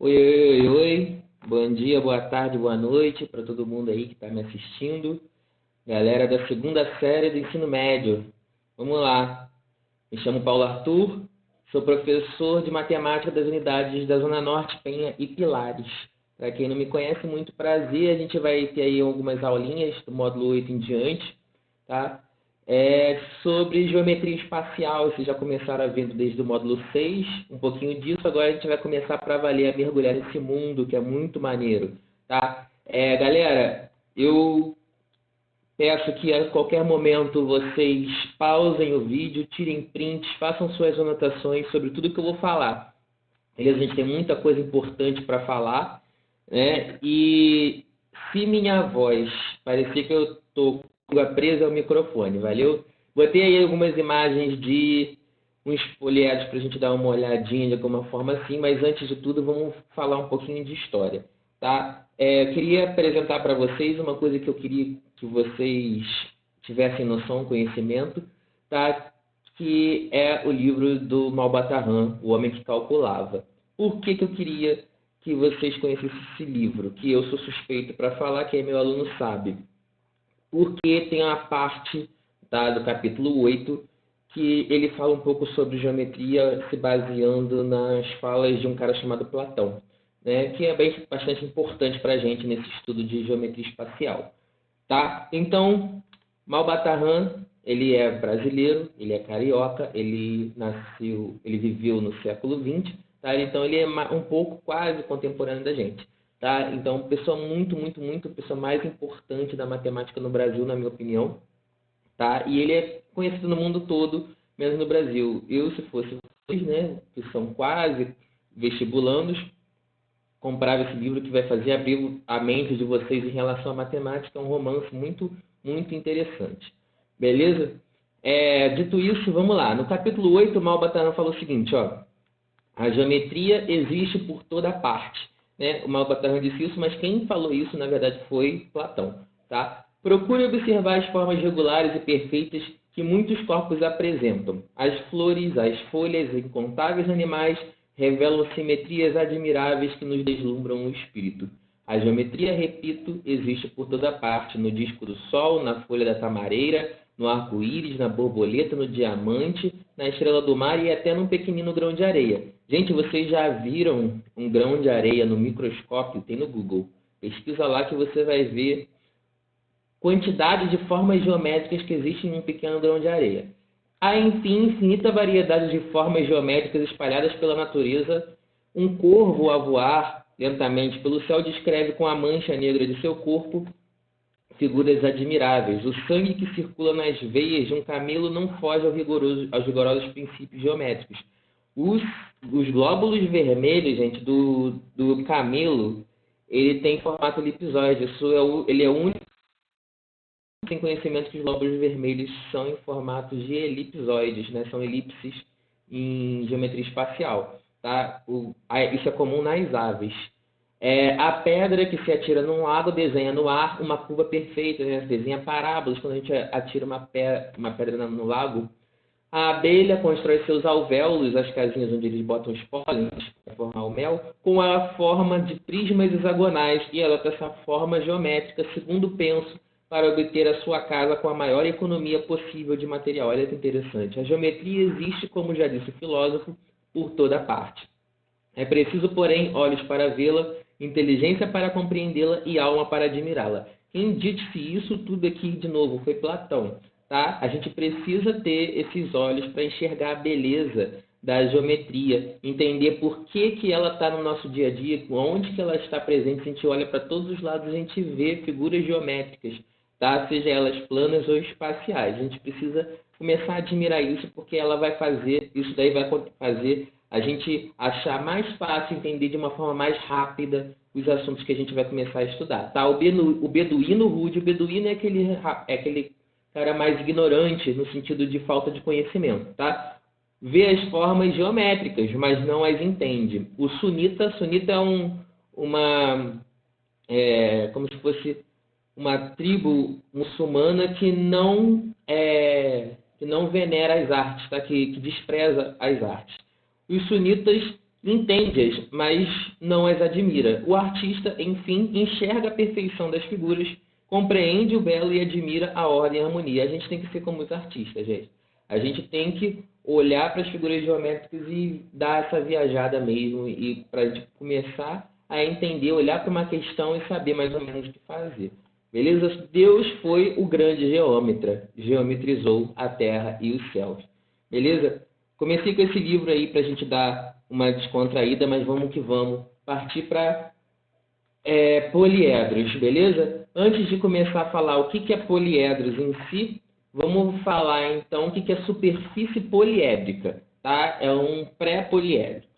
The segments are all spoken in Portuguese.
Oi, oi, oi, oi. Bom dia, boa tarde, boa noite para todo mundo aí que está me assistindo. Galera da segunda série do ensino médio. Vamos lá. Me chamo Paulo Arthur, sou professor de matemática das unidades da Zona Norte, Penha e Pilares. Para quem não me conhece, muito prazer. A gente vai ter aí algumas aulinhas do módulo 8 em diante, tá? Sobre geometria espacial, vocês já começaram a ver desde o módulo 6, um pouquinho disso. Agora a gente vai começar para valer a mergulhar nesse mundo, que é muito maneiro, tá? Galera, eu peço que a qualquer momento vocês pausem o vídeo, tirem prints, façam suas anotações sobre tudo que eu vou falar. Beleza? A gente tem muita coisa importante para falar, né? E se minha voz parecer que eu estou presa ao microfone, valeu? Botei aí algumas imagens de uns folhetos para a gente dar uma olhadinha de alguma forma assim, mas antes de tudo vamos falar um pouquinho de história, tá? Eu queria apresentar para vocês uma coisa que eu queria que vocês tivessem noção, conhecimento, tá? Que é o livro do Malbatarran, O Homem que Calculava. Por que eu queria que vocês conhecessem esse livro? Que eu sou suspeito para falar, que meu aluno sabe. Porque tem uma parte, tá, do capítulo 8 que ele fala um pouco sobre geometria se baseando nas falas de um cara chamado Platão, né, que é bastante importante para a gente nesse estudo de geometria espacial. Tá? Então, Malbatarran, ele é brasileiro, ele é carioca, ele viveu no século XX, tá? Então ele é um pouco quase contemporâneo da gente, tá? Então, pessoa muito, pessoa mais importante da matemática no Brasil, na minha opinião, tá? E ele é conhecido no mundo todo, menos no Brasil. Eu, se fosse vocês, né, que são quase vestibulandos, comprava esse livro que vai fazer abrir a mente de vocês em relação à matemática. É um romance muito interessante. Beleza? Dito isso, vamos lá. No capítulo 8, o Malbatarran falou o seguinte, ó. A geometria existe por toda parte, né? O Malbatarran disse isso, mas quem falou isso, na verdade, foi Platão, tá? Procure observar as formas regulares e perfeitas que muitos corpos apresentam. As flores, as folhas, incontáveis animais revelam simetrias admiráveis que nos deslumbram o espírito. A geometria, repito, existe por toda parte, no disco do sol, na folha da tamareira, no arco-íris, na borboleta, no diamante, na estrela do mar e até num pequenino grão de areia. Gente, vocês já viram um grão de areia no microscópio? Tem no Google. Pesquisa lá que você vai ver quantidade de formas geométricas que existem em um pequeno grão de areia. Há, enfim, infinita variedade de formas geométricas espalhadas pela natureza. Um corvo a voar lentamente pelo céu descreve com a mancha negra de seu corpo figuras admiráveis. O sangue que circula nas veias de um camelo não foge aos rigorosos princípios geométricos. Os glóbulos vermelhos, gente, do camelo, ele tem formato elipsoide. Ele é o único que tem conhecimento que os glóbulos vermelhos são em formato de elipsoides, né? São elipses em geometria espacial. Tá? Isso é comum nas aves. A pedra que se atira num lago desenha no ar uma curva perfeita, né? Desenha parábolas quando a gente atira uma pedra no lago. A abelha constrói seus alvéolos, as casinhas onde eles botam os pólenes para formar o mel, com a forma de prismas hexagonais e adota essa forma geométrica, segundo penso, para obter a sua casa com a maior economia possível de material. Olha que interessante. A geometria existe, como já disse o filósofo, por toda parte. É preciso, porém, olhos para vê-la, inteligência para compreendê-la e alma para admirá-la. Quem disse isso tudo aqui, de novo, foi Platão. Tá? A gente precisa ter esses olhos para enxergar a beleza da geometria, entender por que ela está no nosso dia a dia, onde que ela está presente. Se a gente olha para todos os lados, a gente vê figuras geométricas, tá? Seja elas planas ou espaciais. A gente precisa começar a admirar isso, porque isso daí vai fazer a gente achar mais fácil entender de uma forma mais rápida os assuntos que a gente vai começar a estudar. Tá? O beduíno rude, o beduíno é aquele cara mais ignorante no sentido de falta de conhecimento. Tá? Vê as formas geométricas, mas não as entende. O sunita é como se fosse uma tribo muçulmana que não venera as artes, tá? que despreza as artes. Os sunitas entende-as, mas não as admira. O artista, enfim, enxerga a perfeição das figuras, compreende o belo e admira a ordem e a harmonia. A gente tem que ser como os artistas, gente. A gente tem que olhar para as figuras geométricas e dar essa viajada mesmo, e para a gente começar a entender, olhar para uma questão e saber mais ou menos o que fazer. Beleza? Deus foi o grande geômetra, geometrizou a terra e os céus. Beleza? Comecei com esse livro aí para a gente dar uma descontraída, mas vamos que vamos partir para poliedros, beleza? Antes de começar a falar o que é poliedros em si, vamos falar então o que é superfície poliédrica, tá? É um pré-poliédrico.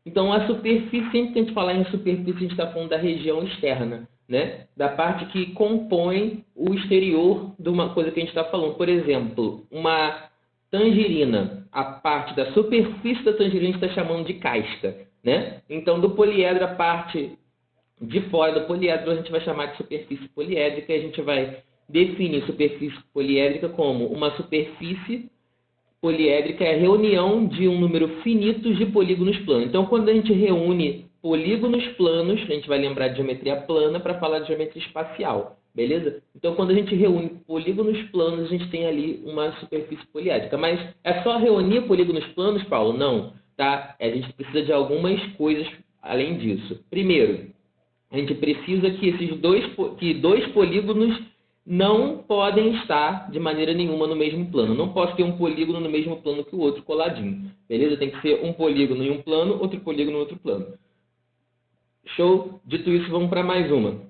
Então, a superfície, sempre que a gente falar em superfície, a gente está falando da região externa, né? Da parte que compõe o exterior de uma coisa que a gente está falando. Por exemplo, uma tangerina, a parte da superfície da tangerina a gente está chamando de casca, né? Então, do poliedro, a parte de fora do poliedro, a gente vai chamar de superfície poliédrica, e a gente vai definir superfície poliédrica como uma superfície poliédrica é a reunião de um número finito de polígonos planos. Então, quando a gente reúne polígonos planos, a gente vai lembrar de geometria plana para falar de geometria espacial, beleza? Então, quando a gente reúne polígonos planos, a gente tem ali uma superfície poliédrica. Mas é só reunir polígonos planos, Paulo? Não, tá? A gente precisa de algumas coisas além disso. Primeiro, a gente precisa que dois polígonos não podem estar de maneira nenhuma no mesmo plano. Não posso ter um polígono no mesmo plano que o outro coladinho. Beleza? Tem que ser um polígono em um plano, outro polígono em outro plano. Show? Dito isso, vamos para mais uma.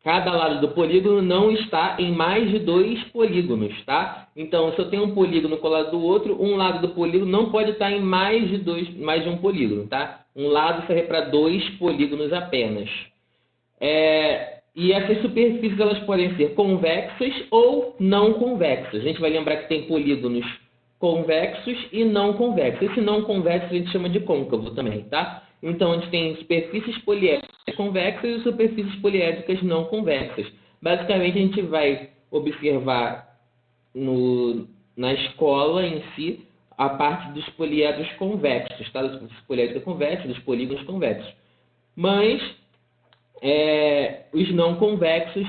Cada lado do polígono não está em mais de 2 polígonos, tá? Então, se eu tenho um polígono colado do outro, um lado do polígono não pode estar em mais de um polígono, tá? Um lado serve para 2 polígonos apenas. E essas superfícies elas podem ser convexas ou não convexas. A gente vai lembrar que tem polígonos convexos e não convexos. Esse não convexo a gente chama de côncavo também, tá? Então, a gente tem superfícies poliédricas convexas e superfícies poliédricas não convexas. Basicamente, a gente vai observar na escola em si a parte dos poliedros convexos, tá? Das superfícies poliédricas convexas, dos polígonos convexos. Mas os não convexos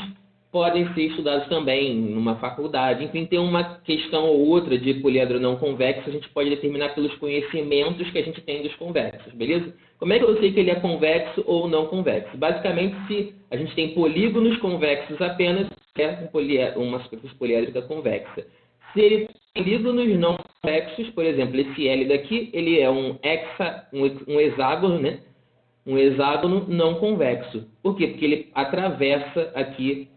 podem ser estudados também numa faculdade. Enfim, tem uma questão ou outra de poliedro não convexo, a gente pode determinar pelos conhecimentos que a gente tem dos convexos, beleza? Como é que eu sei que ele é convexo ou não convexo? Basicamente, se a gente tem polígonos convexos apenas, é uma superfície poliédrica convexa. Se ele tem polígonos não convexos, por exemplo, esse L daqui, ele é um hexágono, né? Um hexágono não convexo. Por quê? Porque ele atravessa aqui,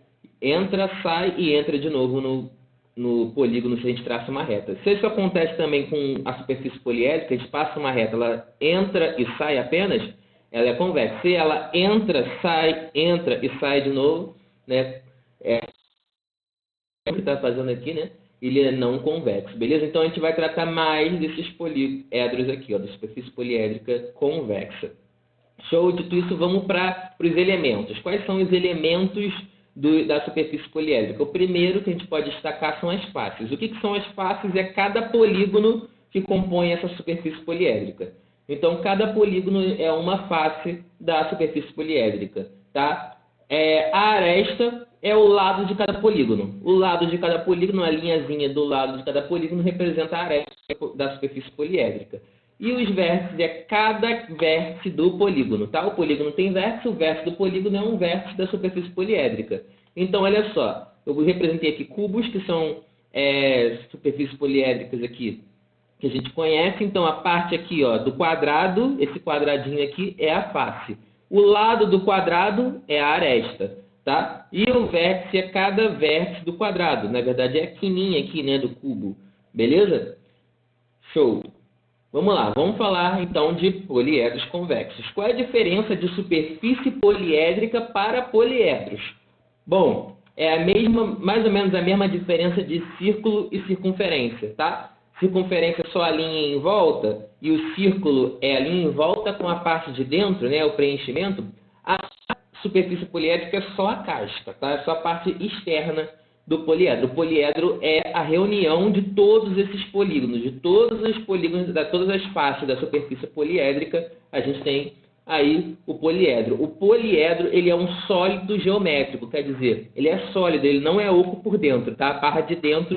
entra, sai e entra de novo no polígono se a gente traça uma reta. Se isso acontece também com a superfície poliédrica, a gente passa uma reta, ela entra e sai apenas, ela é convexa. Se ela entra e sai de novo, né? O que está fazendo aqui, né? Ele é não convexo, beleza? Então a gente vai tratar mais desses poliedros aqui, ó, da superfície poliédrica convexa. Show? Dito isso, vamos para os elementos. Quais são os elementos da superfície poliédrica? O primeiro que a gente pode destacar são as faces. O que são as faces? É cada polígono que compõe essa superfície poliédrica. Então, cada polígono é uma face da superfície poliédrica, tá? A aresta é o lado de cada polígono. O lado de cada polígono, a linhazinha do lado de cada polígono, representa a aresta da superfície poliédrica. E os vértices é cada vértice do polígono, tá? O polígono tem vértice, o vértice do polígono é um vértice da superfície poliédrica. Então, olha só, eu representei aqui cubos, que são superfícies poliédricas aqui, que a gente conhece. Então, a parte aqui, ó, do quadrado, esse quadradinho aqui é a face. O lado do quadrado é a aresta, tá? E o vértice é cada vértice do quadrado. Na verdade, é a quininha aqui, né, do cubo. Beleza? Show! Vamos lá, vamos falar então de poliedros convexos. Qual é a diferença de superfície poliédrica para poliedros? Bom, é mais ou menos a mesma diferença de círculo e circunferência, tá? Circunferência é só a linha em volta e o círculo é a linha em volta com a parte de dentro, né, o preenchimento. A superfície poliédrica é só a casca, tá? É só a parte externa do poliedro. O poliedro é a reunião de todos esses polígonos, de todos os polígonos, de todas as faces da superfície poliédrica, a gente tem aí o poliedro. O poliedro, ele é um sólido geométrico, quer dizer, ele é sólido, ele não é oco por dentro, tá? A parte de dentro,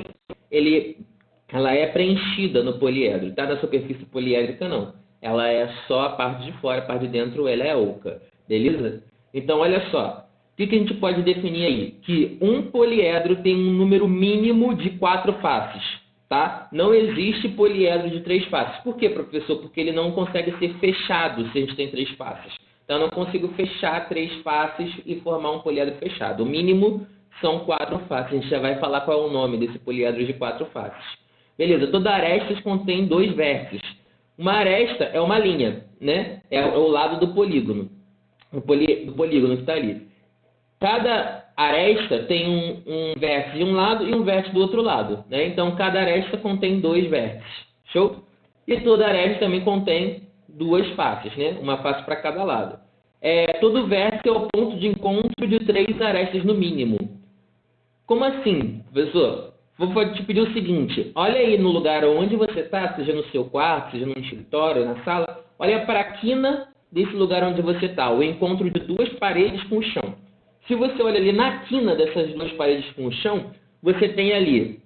ela é preenchida no poliedro, tá? Na superfície poliédrica, não. Ela é só a parte de fora, a parte de dentro, ela é oca, beleza? Então, olha só. O que a gente pode definir aí? Que um poliedro tem um número mínimo de 4 faces, tá? Não existe poliedro de 3 faces. Por quê, professor? Porque ele não consegue ser fechado se a gente tem 3 faces. Então, eu não consigo fechar 3 faces e formar um poliedro fechado. O mínimo são 4 faces. A gente já vai falar qual é o nome desse poliedro de 4 faces. Beleza, toda aresta contém 2 vértices. Uma aresta é uma linha, né? É o lado do polígono. Do polígono que está ali. Cada aresta tem um vértice de um lado e um vértice do outro lado, né? Então, cada aresta contém 2 vértices. Show? E toda aresta também contém 2 faces, né? Uma face para cada lado. Todo vértice é o ponto de encontro de 3 arestas no mínimo. Como assim, professor? Vou te pedir o seguinte. Olha aí no lugar onde você está, seja no seu quarto, seja no escritório, na sala. Olha para a quina desse lugar onde você está. O encontro de 2 paredes com o chão. Se você olha ali na quina dessas 2 paredes com o chão, você tem ali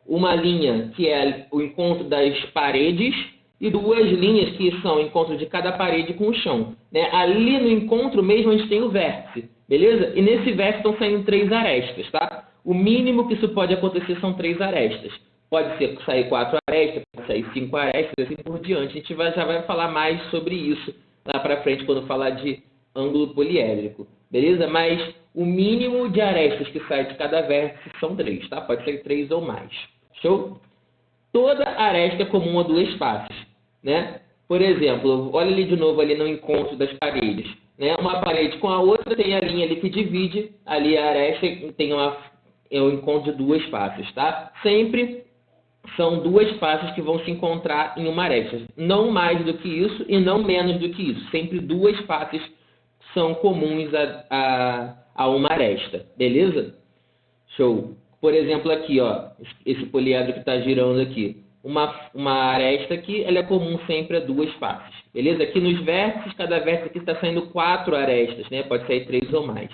uma linha que é o encontro das paredes e 2 linhas que são o encontro de cada parede com o chão, né? Ali no encontro mesmo a gente tem o vértice, beleza? E nesse vértice estão saindo 3 arestas, tá? O mínimo que isso pode acontecer são 3 arestas. Pode sair 4 arestas, pode sair 5 arestas, assim por diante. A gente já vai falar mais sobre isso lá para frente quando falar de ângulo poliédrico, beleza? Mas o mínimo de arestas que sai de cada vértice são 3, tá? Pode ser 3 ou mais. Show? Toda aresta é comum a 2 faces, né? Por exemplo, olha ali de novo ali no encontro das paredes, né? Uma parede com a outra tem a linha ali que divide, ali a aresta tem o encontro de 2 faces, tá? Sempre são 2 faces que vão se encontrar em uma aresta. Não mais do que isso e não menos do que isso. Sempre 2 faces são comuns a uma aresta, beleza? Show. Por exemplo, aqui, ó, esse poliedro que está girando aqui. Uma aresta aqui, ela é comum sempre a 2 faces, beleza? Aqui nos vértices, cada vértice aqui está saindo 4 arestas, né? Pode sair 3 ou mais.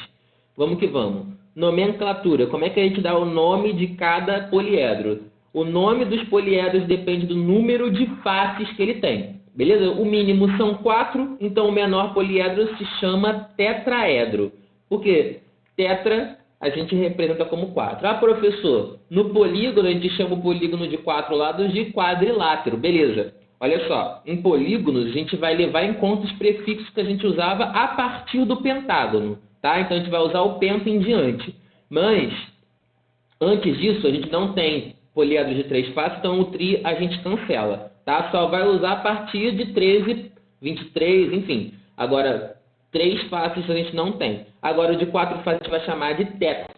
Vamos que vamos. Nomenclatura. Como é que a gente dá o nome de cada poliedro? O nome dos poliedros depende do número de faces que ele tem. Beleza? O mínimo são 4, então o menor poliedro se chama tetraedro. Por quê? Tetra a gente representa como 4. Ah, professor, no polígono a gente chama o polígono de 4 lados de quadrilátero. Beleza. Olha só, em polígonos a gente vai levar em conta os prefixos que a gente usava a partir do pentágono. Tá? Então a gente vai usar o penta em diante. Mas, antes disso, a gente não tem poliedro de 3 faces, então o tri a gente cancela. Tá? Só vai usar a partir de 13, 23, enfim. Agora, 3 faces a gente não tem. Agora, o de 4 faces a gente vai chamar de tetra.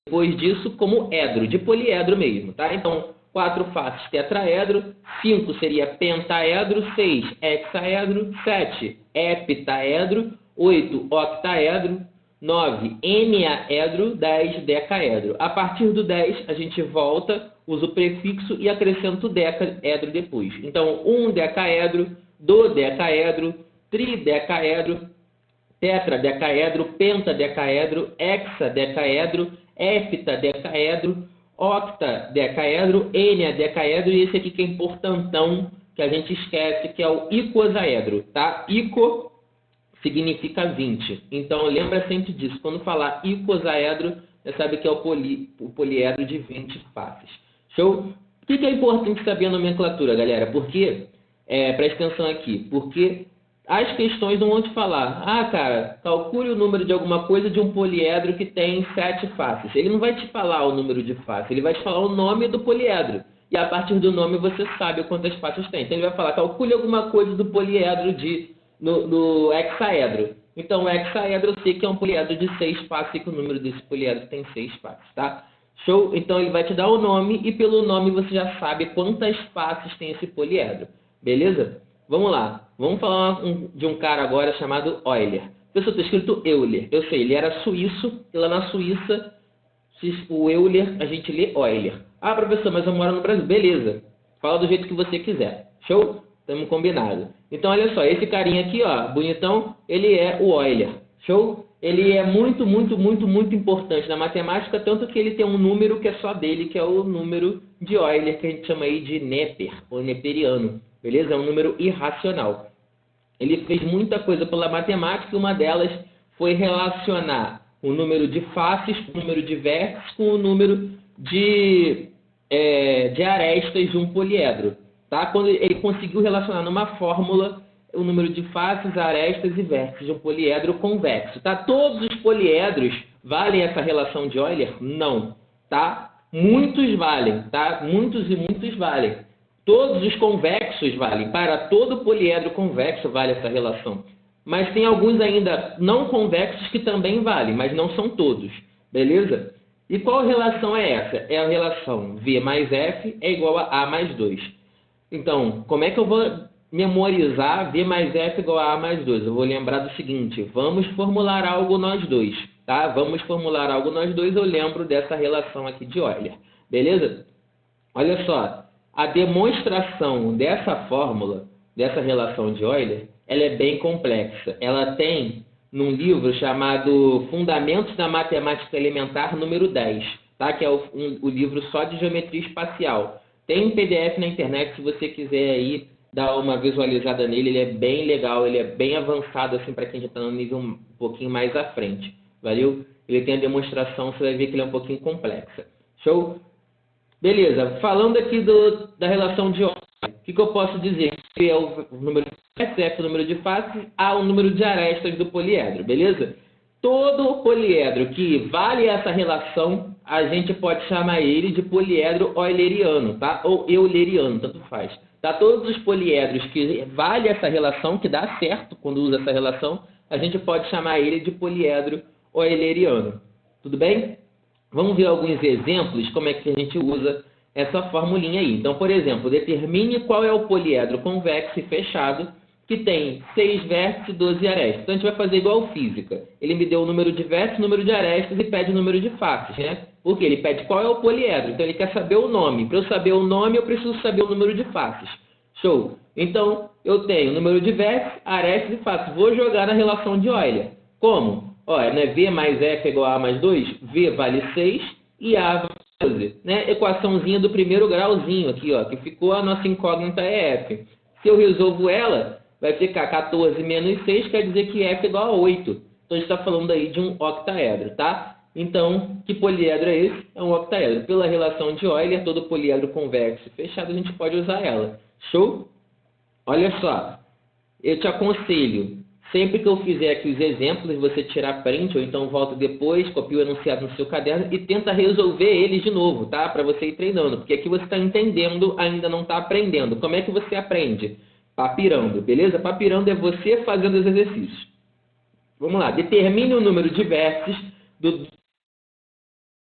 Depois disso, como edro, de poliedro mesmo. Tá? Então, 4 faces tetraedro, 5 seria pentaedro, 6 hexaedro, 7 heptaedro, 8 octaedro, 9 eniaedro, 10 decaedro. A partir do 10, a gente volta, usa o prefixo e acrescenta o decaedro depois. Então, 1 decaedro, dodecaedro, tridecaedro, tetradecaedro, pentadecaedro, hexadecaedro, heptadecaedro, octadecaedro, eniadecaedro, e esse aqui que é importantão, que a gente esquece, que é o icosaedro, tá? Ico significa 20. Então, lembra sempre disso. Quando falar icosaedro, você sabe que é o poliedro de 20 faces. Show? Por que é importante saber a nomenclatura, galera? Porque, presta atenção aqui, porque as questões não vão te falar, ah, cara, calcule o número de alguma coisa de um poliedro que tem 7 faces. Ele não vai te falar o número de faces, ele vai te falar o nome do poliedro. E a partir do nome você sabe quantas faces tem. Então, ele vai falar, calcule alguma coisa do poliedro do hexaedro. Então, o hexaedro eu sei que é um poliedro de 6 faces, e que o número desse poliedro tem 6 faces, tá? Show? Então, ele vai te dar o nome e pelo nome você já sabe quantas faces tem esse poliedro. Beleza? Vamos lá. Vamos falar de um cara agora chamado Euler. Professor, está escrito Euler. Eu sei, ele era suíço, e lá na Suíça, o Euler, a gente lê Euler. Ah, professor, mas eu moro no Brasil. Beleza, fala do jeito que você quiser. Show? Estamos combinados. Então, olha só, esse carinha aqui, ó, bonitão, ele é o Euler. Show? Ele é muito, muito, muito, muito importante na matemática, tanto que ele tem um número que é só dele, que é o número de Euler, que a gente chama aí de Neper, ou neperiano. Beleza? É um número irracional. Ele fez muita coisa pela matemática, e uma delas foi relacionar o número de faces com o número de vértices com o número de arestas de um poliedro. Tá? Quando ele conseguiu relacionar numa fórmula o número de faces, arestas e vértices de um poliedro convexo. Tá? Todos os poliedros valem essa relação de Euler? Não. Tá? Muitos valem. Tá? Muitos e muitos valem. Todos os convexos valem. Para todo poliedro convexo vale essa relação. Mas tem alguns ainda não convexos que também valem, mas não são todos. Beleza? E qual relação é essa? É a relação V mais F é igual a mais 2. Então, como é que eu vou memorizar V mais F igual a mais 2? Eu vou lembrar do seguinte, vamos formular algo nós dois. Tá? Vamos formular algo nós dois, eu lembro dessa relação aqui de Euler. Beleza? Olha só. A demonstração dessa fórmula, dessa relação de Euler, ela é bem complexa. Ela tem num livro chamado Fundamentos da Matemática Elementar, número 10, tá? Que é o livro só de geometria espacial. Tem um PDF na internet, se você quiser aí dar uma visualizada nele, ele é bem legal, ele é bem avançado assim, para quem já está no nível um pouquinho mais à frente. Valeu? Ele tem a demonstração, você vai ver que ele é um pouquinho complexa. Show? Beleza, falando aqui da relação de Euler, o que eu posso dizer? Que é o número de F é o número de faces, A o número de arestas do poliedro, beleza? Todo poliedro que vale essa relação, a gente pode chamar ele de poliedro euleriano, tá? Ou euleriano, tanto faz. Tá? Todos os poliedros que vale essa relação, que dá certo quando usa essa relação, a gente pode chamar ele de poliedro euleriano. Tudo bem? Vamos ver alguns exemplos, como é que a gente usa essa formulinha aí. Então, por exemplo, determine qual é o poliedro convexo e fechado que tem 6 vértices e 12 arestas. Então, a gente vai fazer igual física. Ele me deu o número de vértices, o número de arestas e pede o número de faces, né? Porque ele pede qual é o poliedro. Então, ele quer saber o nome. Para eu saber o nome, eu preciso saber o número de faces. Show! Então, eu tenho o número de vértices, arestas e faces. Vou jogar na relação de Euler. Como? Olha, né? V mais F é igual a A mais 2. V vale 6 e A vale 12. Né? Equaçãozinha do primeiro grauzinho aqui, ó, que ficou a nossa incógnita é F. Se eu resolvo ela, vai ficar 14 menos 6, quer dizer que F é igual a 8. Então, a gente está falando aí de um octaedro, tá? Então, que poliedro é esse? É um octaedro. Pela relação de Euler, todo poliedro convexo e fechado, a gente pode usar ela. Show? Olha só, eu te aconselho, sempre que eu fizer aqui os exemplos, você tirar print, ou então volta depois, copia o enunciado no seu caderno e tenta resolver eles de novo, tá? Para você ir treinando, porque aqui você está entendendo, ainda não está aprendendo. Como é que você aprende? Papirando, beleza? Papirando é você fazendo os exercícios. Vamos lá, determine o número de vértices do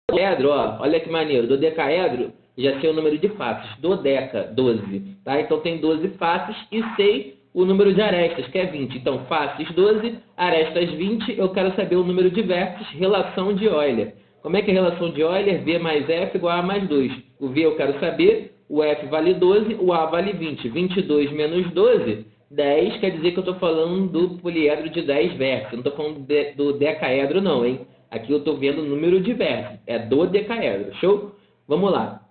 decaedro, ó, olha que maneiro, do decaedro já sei o número de faces, dodeca, 12, tá? Então tem 12 faces e sei o número de arestas, que é 20. Então, faces 12, arestas 20, eu quero saber o número de vértices, relação de Euler. Como é que é a relação de Euler? V mais F igual a A mais 2. O V eu quero saber, o F vale 12, o A vale 20. 22 menos 12, 10, quer dizer que eu estou falando do poliedro de 10 vértices. Não estou falando do decaedro não, hein? Aqui eu estou vendo o número de vértices, é do decaedro. Show? Vamos lá.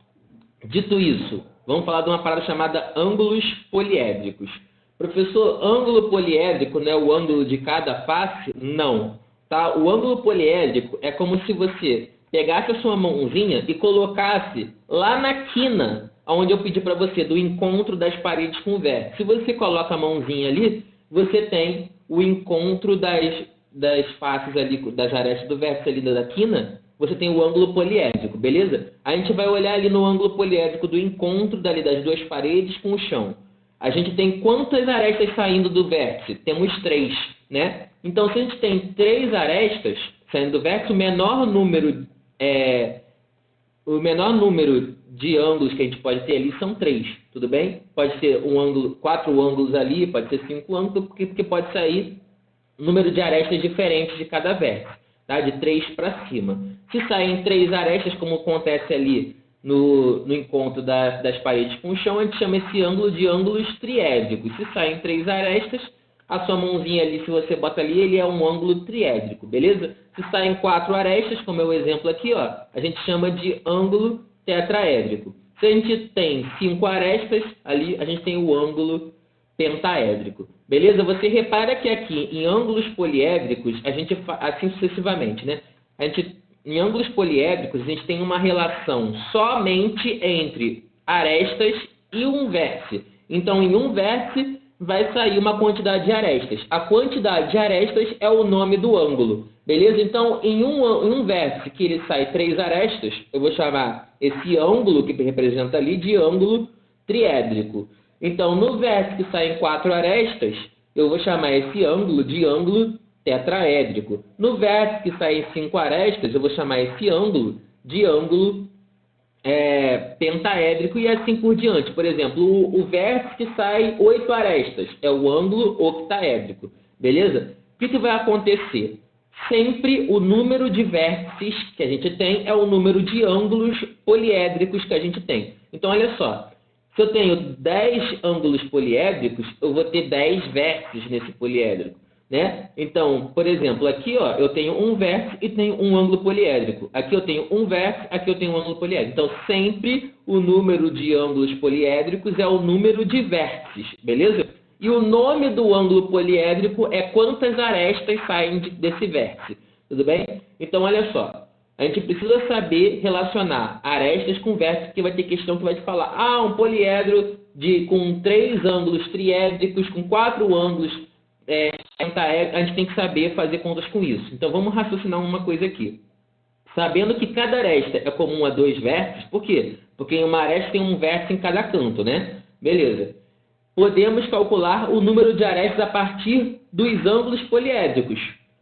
Dito isso, vamos falar de uma parada chamada ângulos poliédricos. Professor, ângulo poliédrico não é o ângulo de cada face? Não. Tá? O ângulo poliédrico é como se você pegasse a sua mãozinha e colocasse lá na quina, onde eu pedi para você, do encontro das paredes com o vértice. Se você coloca a mãozinha ali, você tem o encontro das faces ali, das arestas do vértice ali da quina, você tem o ângulo poliédrico, beleza? A gente vai olhar ali no ângulo poliédrico do encontro dali das duas paredes com o chão. A gente tem quantas arestas saindo do vértice? Temos 3, né? Então, se a gente tem 3 arestas saindo do vértice, o menor número de ângulos que a gente pode ter ali são 3, tudo bem? Pode ser 4 ângulos ali, pode ser 5 ângulos, porque pode sair número de arestas diferentes de cada vértice, tá? De 3 para cima. Se saem 3 arestas, como acontece ali no encontro das paredes com o chão, a gente chama esse ângulo de ângulos triédricos. Se saem 3 arestas, a sua mãozinha ali, se você bota ali, ele é um ângulo triédrico, beleza? Se saem 4 arestas, como é o exemplo aqui, ó, a gente chama de ângulo tetraédrico. Se a gente tem 5 arestas, ali a gente tem o ângulo pentaédrico. Beleza? Você repara que aqui, em ângulos poliédricos, a gente, assim sucessivamente, né? Em ângulos poliédricos, a gente tem uma relação somente entre arestas e um vértice. Então, em um vértice, vai sair uma quantidade de arestas. A quantidade de arestas é o nome do ângulo. Beleza? Então, em um vértice que ele sai 3 arestas, eu vou chamar esse ângulo que representa ali de ângulo triédrico. Então, no vértice que saem 4 arestas, eu vou chamar esse ângulo de ângulo tetraédrico. No vértice que saem 5 arestas, eu vou chamar esse ângulo de ângulo pentaédrico e assim por diante. Por exemplo, o vértice que sai 8 arestas é o ângulo octaédrico. Beleza? O que vai acontecer? Sempre o número de vértices que a gente tem é o número de ângulos poliédricos que a gente tem. Então, olha só. Se eu tenho 10 ângulos poliédricos, eu vou ter 10 vértices nesse poliédrico, né? Então, por exemplo, aqui ó, eu tenho um vértice e tenho um ângulo poliédrico. Aqui eu tenho um vértice, aqui eu tenho um ângulo poliédrico. Então, sempre o número de ângulos poliédricos é o número de vértices, beleza? E o nome do ângulo poliédrico é quantas arestas saem desse vértice, tudo bem? Então, olha só. A gente precisa saber relacionar arestas com vértices, porque vai ter questão que vai te falar, um poliedro com 3 ângulos triédricos, com 4 ângulos pentaédricos, a gente tem que saber fazer contas com isso. Então, vamos raciocinar uma coisa aqui. Sabendo que cada aresta é comum a 2 vértices, por quê? Porque em uma aresta tem um vértice em cada canto, né? Beleza. Podemos calcular o número de arestas a partir dos ângulos poliédricos.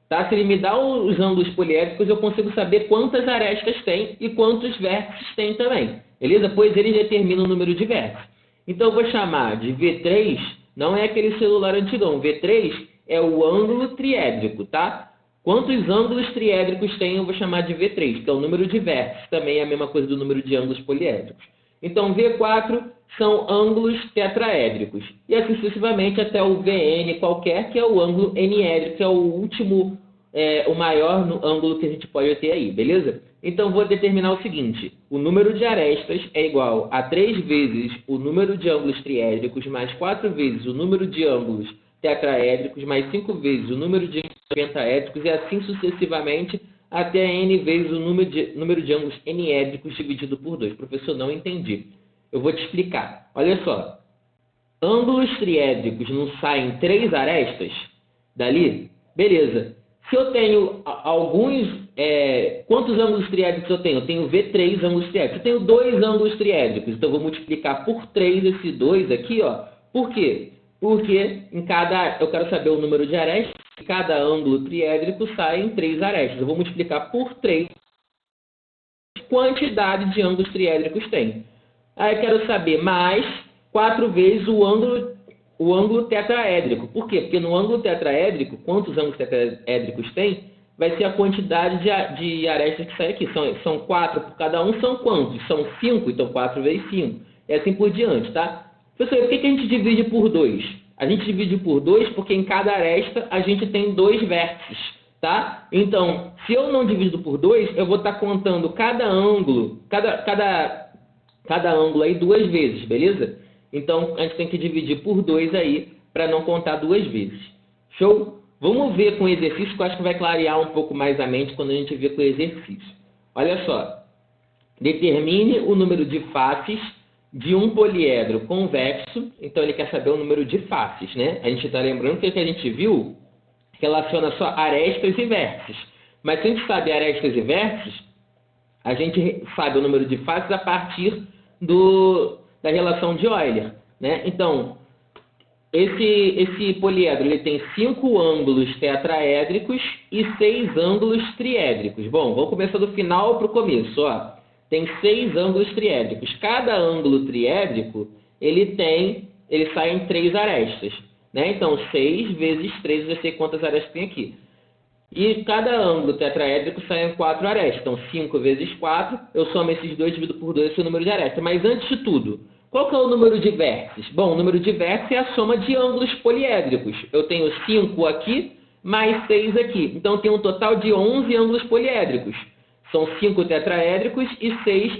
Tá? Se ele me dá os ângulos poliédricos, eu consigo saber quantas arestas tem e quantos vértices tem também. Beleza? Pois ele determina o número de vértices. Então, eu vou chamar de V3, não é aquele celular antigão. V3 é o ângulo triédrico, tá? Quantos ângulos triédricos tem, eu vou chamar de V3, que é o número de vértices. Também é a mesma coisa do número de ângulos poliédricos. Então, V4 são ângulos tetraédricos. E assim sucessivamente até o VN qualquer, que é o ângulo eniédrico, que é o último, o maior ângulo que a gente pode ter aí, beleza? Então, vou determinar o seguinte. O número de arestas é igual a 3 vezes o número de ângulos triédricos, mais 4 vezes o número de ângulos tetraédricos, mais 5 vezes o número de ângulos pentaédricos, e assim sucessivamente até n vezes o número de ângulos eniédricos dividido por 2. Professor, não entendi. Eu vou te explicar. Olha só. Ângulos triédricos não saem 3 arestas dali? Beleza. Se eu tenho alguns... quantos ângulos triédricos eu tenho? Eu tenho V3 ângulos triédricos. Eu tenho 2 ângulos triédricos. Então, eu vou multiplicar por 3 esse 2 aqui, ó. Por quê? Porque eu quero saber o número de arestas. Cada ângulo triédrico sai em 3 arestas. Eu vou multiplicar por 3 quantidade de ângulos triédricos tem. Aí eu quero saber mais 4 vezes o ângulo tetraédrico. Por quê? Porque no ângulo tetraédrico, quantos ângulos tetraédricos tem, vai ser a quantidade de arestas que sai aqui. São 4 por cada um, são quantos? São 5, então 4 vezes 5. E assim por diante, tá? Professor, por que a gente divide por 2? A gente divide por 2 porque em cada aresta a gente tem 2 vértices, tá? Então, se eu não divido por 2, eu vou estar contando cada ângulo aí 2 vezes, beleza? Então, a gente tem que dividir por 2 aí para não contar 2 vezes. Show? Vamos ver com o exercício, que eu acho que vai clarear um pouco mais a mente quando a gente vê com o exercício. Olha só. Determine o número de faces de um poliedro convexo. Então, ele quer saber o número de faces, né? A gente está lembrando que o que a gente viu relaciona só arestas e vértices. Mas se a gente sabe arestas e vértices, a gente sabe o número de faces a partir da relação de Euler, né? Então, esse poliedro ele tem 5 ângulos tetraédricos e 6 ângulos triédricos. Bom, vamos começar do final para o começo, ó. Tem 6 ângulos triédricos. Cada ângulo triédrico, ele sai em 3 arestas. né? Então, 6 vezes 3, eu já sei quantas arestas tem aqui. E cada ângulo tetraédrico sai em 4 arestas. Então, 5 vezes 4, eu somo esses dois, divido por 2, esse é o número de arestas. Mas antes de tudo, qual que é o número de vértices? Bom, o número de vértices é a soma de ângulos poliédricos. Eu tenho 5 aqui, mais 6 aqui. Então, eu tenho um total de 11 ângulos poliédricos. São 5 tetraédricos e 6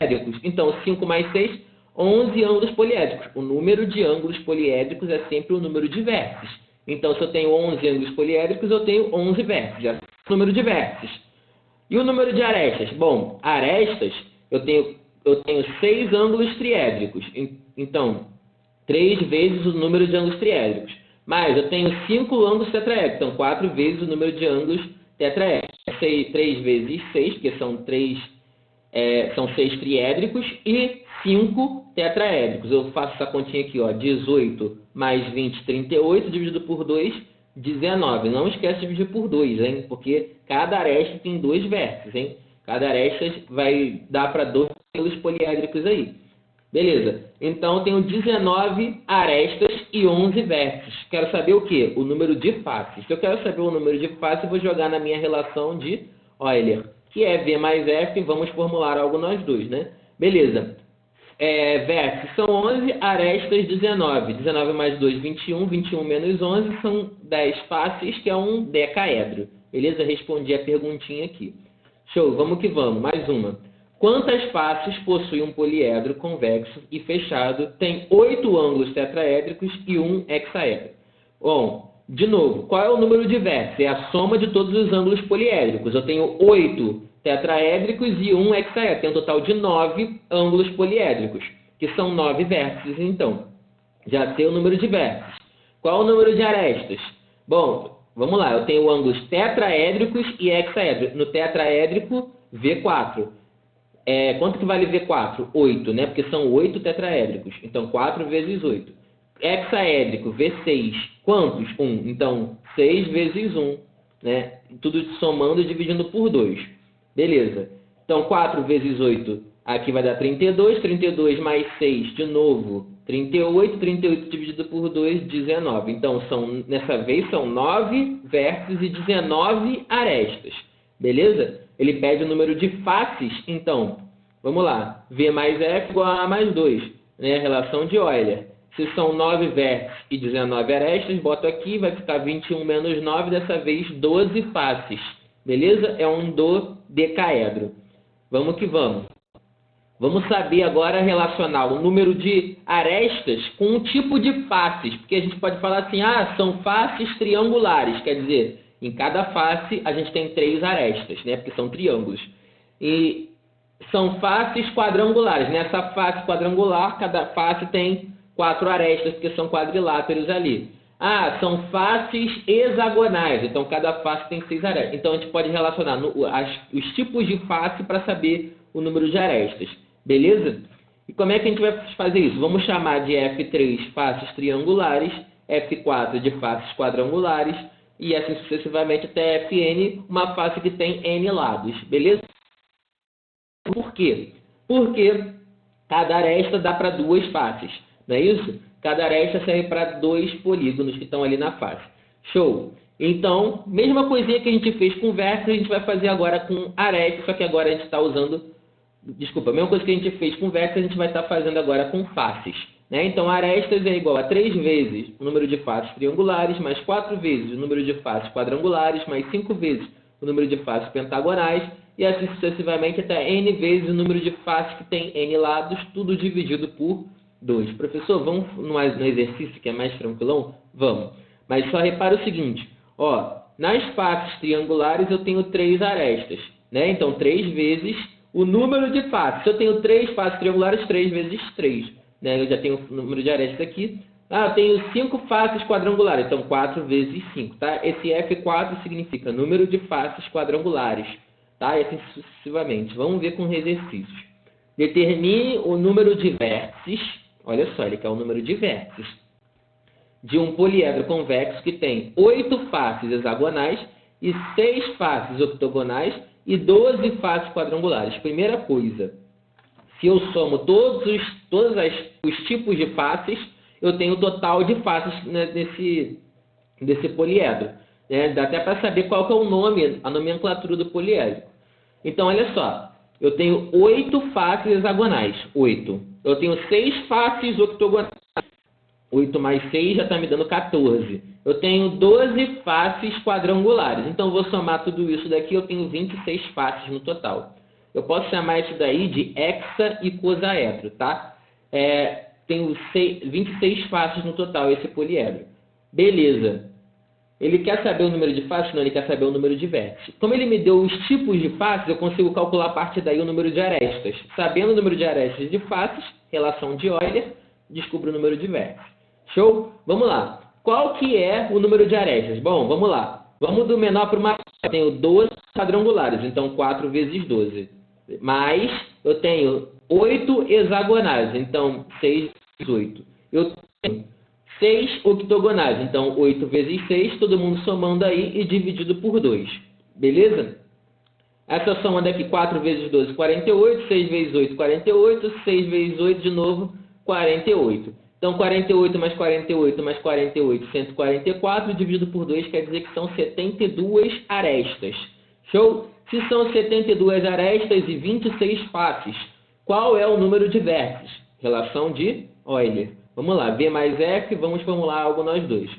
édricos. Então, 5 mais 6, 11 ângulos poliédricos. O número de ângulos poliédricos é sempre o número de vértices. Então, se eu tenho 11 ângulos poliédricos, eu tenho 11 vértices. É o número de vértices. E o número de arestas? Bom, arestas, eu tenho 6 ângulos triédricos. Então, 3 vezes o número de ângulos triédricos. Mas eu tenho 5 ângulos tetraédricos. Então, 4 vezes o número de ângulos tetraédricos. 3 vezes 6, porque são 6 triédricos e 5 tetraédricos. Eu faço essa continha aqui, ó, 18 mais 20, 38, dividido por 2, 19. Não esquece de dividir por 2, hein? Porque cada aresta tem 2 vértices, hein? Cada aresta vai dar para 2 ângulos poliédricos aí. Beleza. Então, eu tenho 19 arestas e 11 vértices. Quero saber o quê? O número de faces. Se eu quero saber o número de faces, eu vou jogar na minha relação de Euler, que é V mais F. Vamos formular algo nós dois, né? Beleza. Vértices são 11, arestas 19. 19 mais 2, 21. 21 menos 11 são 10 faces, que é um decaedro. Beleza? Respondi a perguntinha aqui. Show, vamos que vamos. Mais uma. Quantas faces possui um poliedro convexo e fechado, tem 8 ângulos tetraédricos e 1 hexaedro? Bom, de novo, qual é o número de vértices? É a soma de todos os ângulos poliédricos. Eu tenho 8 tetraédricos e 1 hexaedro. Tem um total de 9 ângulos poliédricos, que são 9 vértices, então. Já sei o número de vértices. Qual é o número de arestas? Bom, vamos lá. Eu tenho ângulos tetraédricos e hexaedro. No tetraédrico, V4. Quanto que vale V4? 8, né? Porque são 8 tetraédricos. Então, 4 vezes 8. Hexaédrico, V6. Quantos? 1. Então, 6 vezes 1. Né? Tudo somando e dividindo por 2. Beleza. Então, 4 vezes 8, aqui vai dar 32. 32 mais 6, de novo, 38. 38 dividido por 2, 19. Então, nessa vez, são 9 vértices e 19 arestas. Beleza? Ele pede o número de faces, então, vamos lá. V mais F igual a A mais 2. Né? Relação de Euler. Se são 9 vértices e 19 arestas, boto aqui, vai ficar 21 menos 9, dessa vez 12 faces. Beleza? É um dodecaedro. Vamos que vamos. Vamos saber agora relacionar o número de arestas com um tipo de faces. Porque a gente pode falar assim, são faces triangulares. Quer dizer, em cada face a gente tem 3 arestas, né? Porque são triângulos. E são faces quadrangulares. Nessa face quadrangular, cada face tem 4 arestas, porque são quadriláteros ali. São faces hexagonais. Então, cada face tem 6 arestas. Então, a gente pode relacionar os tipos de face para saber o número de arestas. Beleza? E como é que a gente vai fazer isso? Vamos chamar de F3 faces triangulares, F4 de faces quadrangulares, e assim sucessivamente até Fn, uma face que tem N lados. Beleza? Por quê? Porque cada aresta dá para 2 faces. Não é isso? Cada aresta serve para 2 polígonos que estão ali na face. Show! Então, mesma coisinha que a gente fez com vértices, a gente vai fazer agora com arestas, só que agora a gente está usando... Desculpa, a mesma coisa que a gente fez com vértices, a gente vai estar fazendo agora com faces. Né? Então, arestas é igual a 3 vezes o número de faces triangulares, mais 4 vezes o número de faces quadrangulares, mais 5 vezes o número de faces pentagonais, e assim sucessivamente até N vezes o número de faces que tem N lados, tudo dividido por 2. Professor, vamos no exercício que é mais tranquilão? Vamos. Mas só repara o seguinte, nas faces triangulares eu tenho 3 arestas, né? Então 3 vezes o número de faces. Se eu tenho 3 faces triangulares, 3 vezes 3, né? Eu já tenho o número de arestas aqui. Eu tenho 5 faces quadrangulares, então 4 vezes 5, tá? Esse F4 significa número de faces quadrangulares, tá? E assim sucessivamente. Vamos ver com os exercícios. Determine o número de vértices. Olha só, ele quer o número de vértices de um poliedro convexo que tem 8 faces hexagonais e 6 faces octogonais e 12 faces quadrangulares. Primeira coisa, se eu somo todos os tipos de faces, eu tenho o total de faces, né, desse poliedro. Né? Dá até para saber qual que é o nome, a nomenclatura do poliedro. Então, olha só, eu tenho 8 faces hexagonais, 8. Eu tenho 6 faces octogonais, 8 mais 6 já está me dando 14. Eu tenho 12 faces quadrangulares, então eu vou somar tudo isso daqui, eu tenho 26 faces no total. Eu posso chamar isso daí de hexa e cosaedro, tá? Tenho 26 faces no total, esse poliedro. Beleza. Ele quer saber o número de faces? Não, ele quer saber o número de vértices. Como ele me deu os tipos de faces, eu consigo calcular a partir daí o número de arestas. Sabendo o número de arestas de faces, relação de Euler, descubro o número de vértices. Show? Vamos lá. Qual que é o número de arestas? Bom, vamos lá. Vamos do menor para o maior. Eu tenho 12 quadrangulares, então 4 vezes 12. Mais, eu tenho 8 hexagonais, então 6 vezes 8. Eu tenho 6 octogonais, então 8 vezes 6, todo mundo somando aí e dividido por 2. Beleza? Essa soma daqui, 4 vezes 12, 48, 6 vezes 8, 48, 6 vezes 8 de novo, 48. Então 48 mais 48 mais 48, 144, dividido por 2 quer dizer que são 72 arestas. Show? Se são 72 arestas e 26 faces, qual é o número de vértices? Relação de Euler. Vamos lá, V mais F, vamos formular algo nós dois.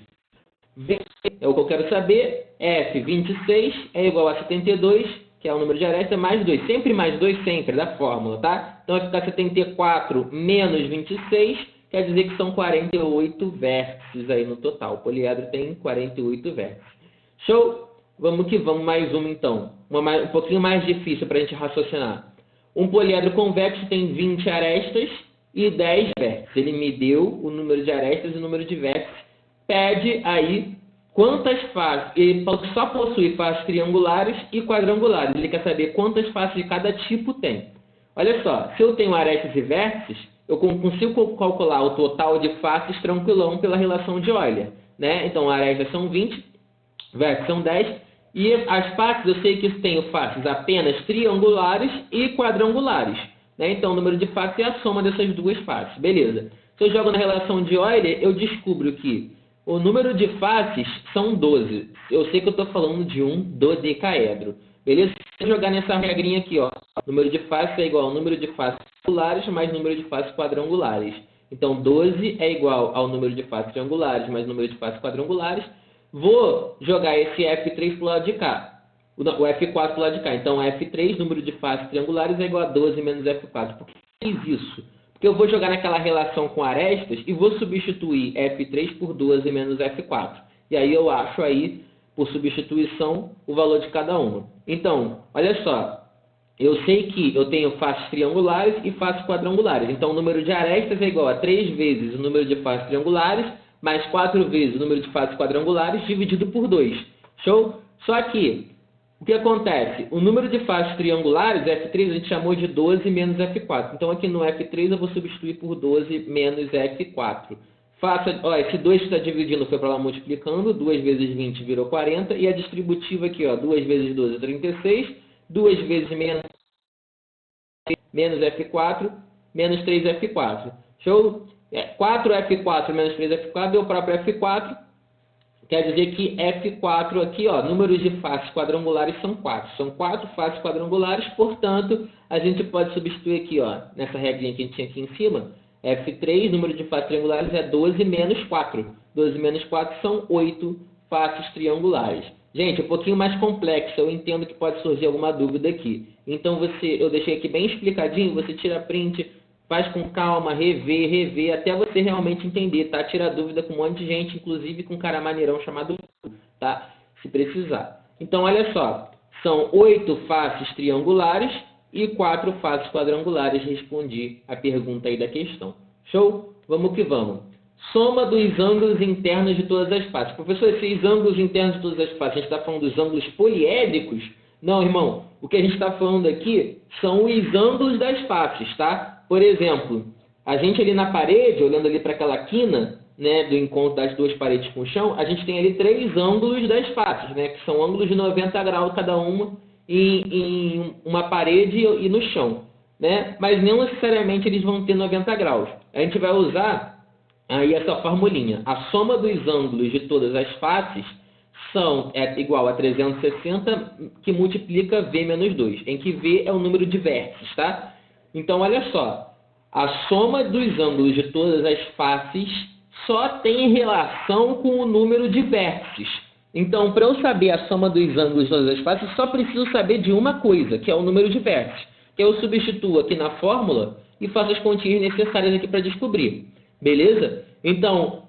V é o que eu quero saber, F, 26, é igual a 72, que é o número de arestas, mais 2. Sempre mais 2, sempre, da fórmula, tá? Então vai ficar 74 menos 26, quer dizer que são 48 vértices aí no total. O poliedro tem 48 vértices. Show? Vamos que vamos, mais uma então. Um pouquinho mais difícil para a gente raciocinar. Um poliedro convexo tem 20 arestas e 10 vértices. Ele me deu o número de arestas e o número de vértices. Pede aí quantas faces. Ele só possui faces triangulares e quadrangulares. Ele quer saber quantas faces de cada tipo tem. Olha só, se eu tenho arestas e vértices, eu consigo calcular o total de faces tranquilão pela relação de Euler. Né? Então, arestas são 20, vértices são 10. E as faces, eu sei que tenho faces apenas triangulares e quadrangulares. Né? Então, o número de faces é a soma dessas duas faces. Beleza. Se eu jogo na relação de Euler, eu descubro que o número de faces são 12. Eu sei que eu estou falando de um dodecaedro. Beleza? Se eu jogar nessa regrinha aqui, ó, o número de faces é igual ao número de faces triangulares mais número de faces quadrangulares. Então, 12 é igual ao número de faces triangulares mais número de faces quadrangulares. Vou jogar esse F3 para o lado de cá, o F4 para o lado de cá. Então, F3, número de faces triangulares, é igual a 12 menos F4. Por que eu fiz isso? Porque eu vou jogar naquela relação com arestas e vou substituir F3 por 12 menos F4. E aí eu acho aí, por substituição, o valor de cada uma. Então, olha só. Eu sei que eu tenho faces triangulares e faces quadrangulares. Então, o número de arestas é igual a 3 vezes o número de faces triangulares mais 4 vezes o número de faces quadrangulares dividido por 2. Show? Só que, o que acontece? O número de faces triangulares, F3, a gente chamou de 12 menos F4. Então, aqui no F3 eu vou substituir por 12 menos F4. Ó, esse 2 que está dividindo foi para lá multiplicando. 2 vezes 20 virou 40. E a distributiva aqui, ó, 2 vezes 12 é 36. 2 vezes menos F4, menos 3F4. Show? 4F4 menos 3F4 deu o próprio F4. Quer dizer que F4 aqui, ó, números de faces quadrangulares são 4. São 4 faces quadrangulares, portanto, a gente pode substituir aqui, ó, nessa regrinha que a gente tinha aqui em cima. F3, número de faces triangulares é 12 menos 4. 12 menos 4 são 8 faces triangulares. Gente, um pouquinho mais complexo, eu entendo que pode surgir alguma dúvida aqui. Então, eu deixei aqui bem explicadinho, você tira print, faz com calma, rever, até você realmente entender, tá? Tira dúvida com um monte de gente, inclusive com um cara maneirão chamado, tá? Se precisar. Então, olha só, são 8 faces triangulares e 4 faces quadrangulares. Respondi a pergunta aí da questão. Show? Vamos que vamos. Soma dos ângulos internos de todas as faces. Professor, esses ângulos internos de todas as faces, a gente está falando dos ângulos poliédricos? Não, irmão. O que a gente está falando aqui são os ângulos das faces, tá? Por exemplo, a gente ali na parede, olhando ali para aquela quina, né, do encontro das duas paredes com o chão, a gente tem ali 3 ângulos das faces, né, que são ângulos de 90 graus cada uma em uma parede e no chão, né? Mas não necessariamente eles vão ter 90 graus. A gente vai usar aí essa formulinha. A soma dos ângulos de todas as faces é igual a 360, que multiplica V menos 2, em que V é o número de vértices, tá? Então, olha só. A soma dos ângulos de todas as faces só tem relação com o número de vértices. Então, para eu saber a soma dos ângulos de todas as faces, só preciso saber de uma coisa, que é o número de vértices. Que eu substituo aqui na fórmula e faço as continhas necessárias aqui para descobrir. Beleza? Então,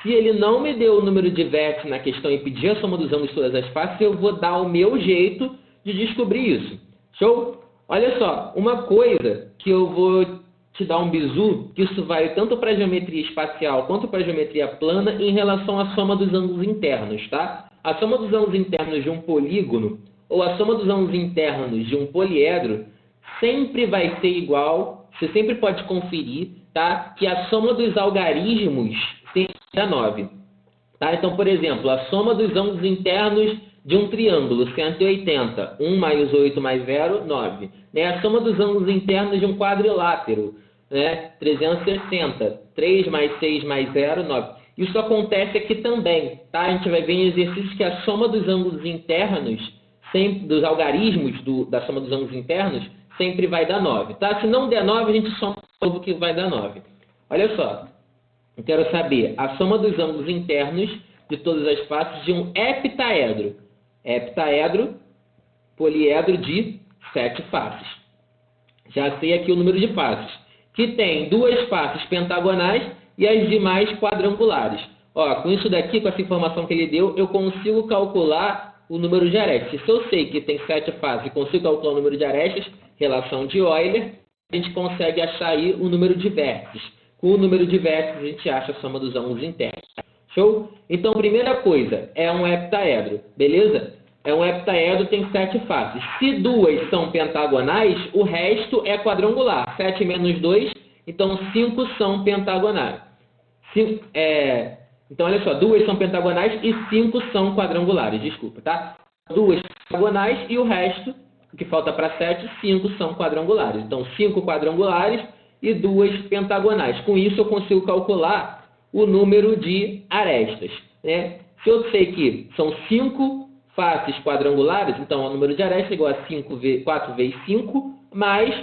se ele não me deu o número de vértices na questão e pedir a soma dos ângulos de todas as faces, eu vou dar o meu jeito de descobrir isso. Show? Olha só, uma coisa que eu vou te dar um bizu, que isso vale tanto para a geometria espacial quanto para a geometria plana em relação à soma dos ângulos internos, tá? A soma dos ângulos internos de um polígono ou a soma dos ângulos internos de um poliedro sempre vai ser igual, você sempre pode conferir, tá? Que a soma dos algarismos sempre é 9. Tá? Então, por exemplo, a soma dos ângulos internos de um triângulo, 180, 1 mais 8 mais 0, 9. Né? A soma dos ângulos internos de um quadrilátero, né? 360, 3 mais 6 mais 0, 9. Isso acontece aqui também, tá? A gente vai ver em exercícios que a soma dos ângulos internos, sempre, dos algarismos da soma dos ângulos internos, sempre vai dar 9, tá? Se não der 9, a gente soma o novo que vai dar 9. Olha só, eu quero saber a soma dos ângulos internos de todas as faces de um heptaedro. Heptaedro, poliedro de 7 faces. Já sei aqui o número de faces, que tem 2 faces pentagonais e as demais quadrangulares. Ó, com isso daqui, com essa informação que ele deu, eu consigo calcular o número de arestas. Se eu sei que tem 7 faces e consigo calcular o número de arestas, relação de Euler, a gente consegue achar aí o número de vértices. Com o número de vértices, a gente acha a soma dos ângulos internos. Show? Então, primeira coisa, é um heptaedro, beleza? É um heptaedro, tem 7 faces. Se 2 são pentagonais, o resto é quadrangular. 7 menos 2, então 5 são pentagonais. Então, olha só, 2 são pentagonais e 5 são quadrangulares, desculpa, tá? 2 pentagonais e o resto, o que falta para 7, 5 são quadrangulares. Então, 5 quadrangulares e 2 pentagonais. Com isso, eu consigo calcular o número de arestas, né? Se eu sei que são 5 faces quadrangulares, então o número de arestas é igual a 4 vezes 5, mais